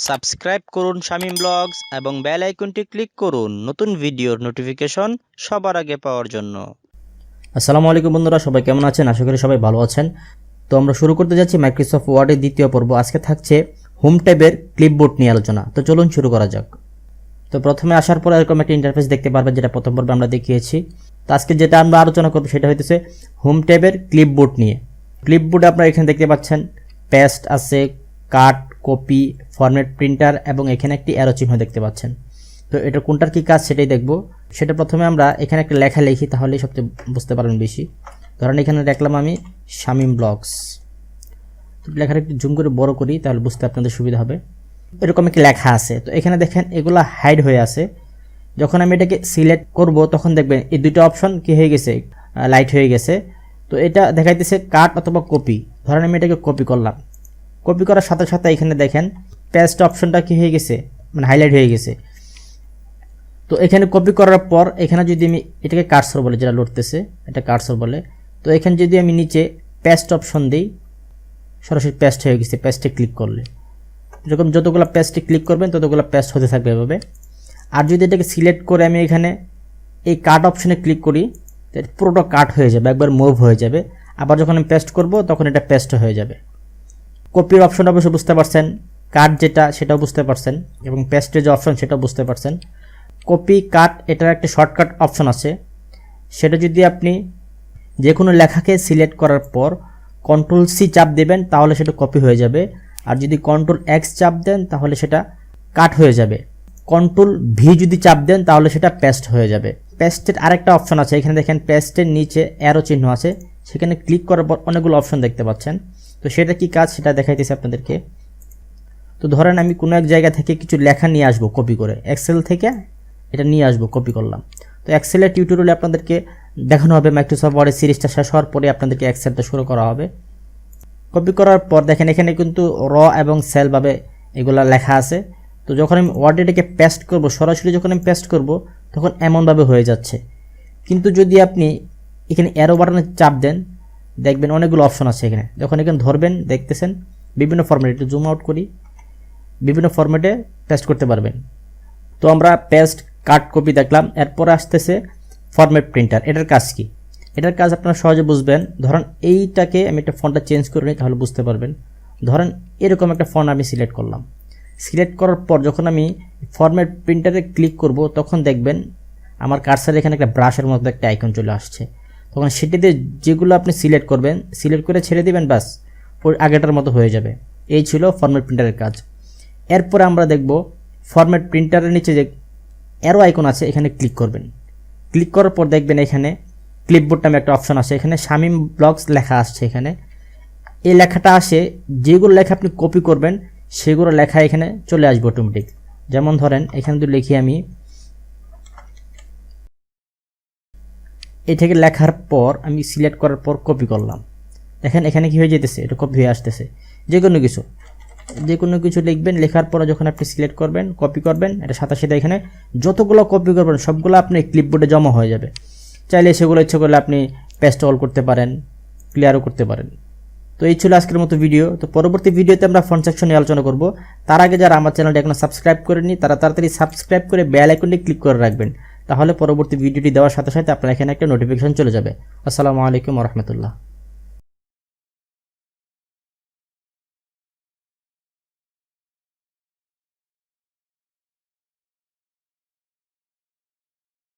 Subscribe করুন Shamim blogs এবং bell আইকনটি ক্লিক করুন নতুন ভিডিওর নোটিফিকেশন সবার আগে পাওয়ার জন্য। আসসালামু আলাইকুম বন্ধুরা, সবাই কেমন আছেন? আশা করি সবাই ভালো আছেন। তো আমরা শুরু করতে যাচ্ছি মাইক্রোসফট ওয়ার্ডের দ্বিতীয় পর্ব। আজকে থাকছে হোম ট্যাবের ক্লিপবোর্ড নিয়ে আলোচনা। তো চলুন শুরু করা যাক। তো প্রথমে আসার পর এরকম একটা ইন্টারফেস দেখতে পারবেন, যেটা প্রথম পর্বে আমরা দেখিয়েছি। তো আজকে যেটা আমরা আলোচনা করব সেটা হইতেছে হোম ট্যাবের ক্লিপবোর্ড নিয়ে। ক্লিপবোর্ড আপনারা এখানে দেখতে পাচ্ছেন পেস্ট আছে, কাট, কপি, ফরম্যাট, প্রিন্টার এবং এখানে একটি অ্যারো চিহ্ন দেখতে পাচ্ছেন। তো এটা কোনটার কি কাজ সেটাই দেখব। সেটা প্রথমে আমরা এখানে একটা লেখা লিখি, তাহলেই সবচেয়ে বুঝতে পারবেন বেশি। ধরেন এখানে দেখলাম আমি শামীম ব্লগস। লেখাটা একটু জুম করে বড় করি, তাহলে বুঝতে আপনাদের সুবিধা হবে। এরকম একটা লেখা আছে, তো এখানে দেখেন এগুলা হাইড হয়ে আছে। যখন আমি এটাকে সিলেক্ট করব তখন দেখবেন এই দুটো অপশন কি হয়ে গেছে, লাইট হয়ে গেছে। তো এটা দেখাইতেছে কাট অথবা কপি। ধরেন আমি এটাকে কপি করলাম, কপি করার সাথে সাথে এখানে দেখেন পেস্ট অপশনটা কি হয়ে গেছে, মানে হাইলাইট হয়ে গেছে। তো এখানে কপি করার পর এখানে যদি আমি এটাকে কার্সর বলে, যেটা লড়তেছে এটা কার্সর বলে, তো এখানে যদি আমি নিচে পেস্ট অপশন দিই, সরাসরি পেস্ট হয়ে গেছে। পেস্টে ক্লিক করলে এরকম যতগুলো পেস্টে ক্লিক করবেন ততগুলো পেস্ট হতে থাকবে এভাবে। আর যদি এটাকে সিলেক্ট করে আমি এখানে এই কাট অপশনে ক্লিক করি, পুরোটা কাট হয়ে যাবে, একবার মুভ হয়ে যাবে। আবার যখন আমি পেস্ট করব তখন এটা পেস্ট হয়ে যাবে। কপির অপশনটা অবশ্যই বুঝতে পারছেন, কাট যেটা সেটাও বুঝতে পারছেন, এবং পেস্টের যে অপশন সেটাও বুঝতে পারছেন। কপি, কাট এটার একটা শর্টকাট অপশন আছে, সেটা যদি আপনি যে কোনো লেখাকে সিলেক্ট করার পর কন্ট্রোল-C চাপ দেবেন তাহলে সেটা কপি হয়ে যাবে। আর যদি কন্ট্রোল-X চাপ দেন তাহলে সেটা কাট হয়ে যাবে। কন্ট্রোল-V যদি চাপ দেন তাহলে সেটা পেস্ট হয়ে যাবে। পেস্টের আরেকটা অপশন আছে, এখানে দেখেন পেস্টের নিচে অ্যারো চিহ্ন আছে, সেখানে ক্লিক করার পর অনেকগুলো অপশন দেখতে পাচ্ছেন। তো সেটা কি কাজ সেটা দেখাইতেছি আপনাদেরকে। তো ধরেন আমি কোনো এক জায়গা থেকে কিছু লেখা নিয়ে আসবো কপি করে, এক্সেল থেকে এটা নিয়ে আসবো, কপি করলাম। তো এক্সেলের টিউটোরিয়ালে আপনাদেরকে দেখানো হবে, মাইক্রোসফট ওয়ার্ডের সিরিজটা শেষ হওয়ার পরে আপনাদেরকে এক্সেলটা শুরু করা হবে। কপি করার পর দেখেন এখানে কিন্তু র এবং সেল ভাবে এগুলা লেখা আছে। তো যখন আমি ওয়ার্ডে এটাকে পেস্ট করব, সরাসরি যখন আমি পেস্ট করব তখন এমনভাবে হয়ে যাচ্ছে। কিন্তু যদি আপনি এখানে অ্যারো বাটনে চাপ দেন দেখবেন অনেকগুলো অপশন আছে এখানে। যখন এখানে ধরবেন দেখতেছেন বিভিন্ন ফরম্যাটে, একটু জুম আউট করি, বিভিন্ন ফরম্যাটে পেস্ট করতে পারবেন। তো আমরা পেস্ট, কাট, কপি দেখলাম। এরপর আসতেছে ফরম্যাট, প্রিন্টার। এটার কাজ কি? এটার কাজ আপনারা সহজে বুঝবেন। ধরেন এইটাকে আমি একটা ফন্টটা চেঞ্জ করে নিই, তাহলে বুঝতে পারবেন। ধরেন এরকম একটা ফন্ট আমি সিলেক্ট করলাম। সিলেক্ট করার পর যখন আমি ফরম্যাট প্রিন্টারে ক্লিক করব তখন দেখবেন আমার কার্সারে এখানে একটা ব্রাশের মতো একটা আইকন চলে আসছে। তখন সেটিতে যেগুলো আপনি সিলেক্ট করবেন, সিলেক্ট করে ছেড়ে দিবেন, বাস আগেটার মতো হয়ে যাবে। এই ছিল ফরম্যাট প্রিন্টারের কাজ। এরপরে আমরা দেখব ফরম্যাট প্রিন্টারের নিচে যে অ্যারো আইকন আছে এখানে ক্লিক করবেন। ক্লিক করার পর দেখবেন এখানে ক্লিপবোর্ড নামে একটা অপশন আছে, এখানে শামীম ব্লগস লেখা আসছে। এখানে এই লেখাটা আসে, যেগুলো লেখা আপনি কপি করবেন সেগুলো লেখা এখানে চলে আসবে অটোমেটিক। যেমন ধরেন এখানে যদি লিখি আমি, এই থেকে লেখার পর আমি সিলেক্ট করার পর কপি করলাম, দেখেন এখানে কি হয়ে যেতেছে, এটা কপি হয়ে আসতেছে। যে কোনো কিছু লিখবেন, লেখার পরে যখন আপনি সিলেক্ট করবেন, কপি করবেন, এটা সাথে সাথে এখানে যতগুলো কপি করবেন সবগুলো আপনি ক্লিপবোর্ডে জমা হয়ে যাবে। চাইলে সেগুলো ইচ্ছে করলে আপনি পেস্ট অল করতে পারেন, ক্লিয়ারও করতে পারেন। তো এই ছিল আজকের মতো ভিডিও। তো পরবর্তী ভিডিওতে আমরা ফন্ট সেকশন নিয়ে আলোচনা করব। তার আগে যারা আমার চ্যানেলটি এখনো সাবস্ক্রাইব করেননি তারা তাড়াতাড়ি সাবস্ক্রাইব করে বেল আইকনটি ক্লিক করে রাখবেন, তাহলে পরবর্তী ভিডিওটি দেওয়ার সাথে সাথে আপনার এখানে একটা নোটিফিকেশন চলে যাবে। আসসালামু আলাইকুম ওয়া রাহমাতুল্লাহ।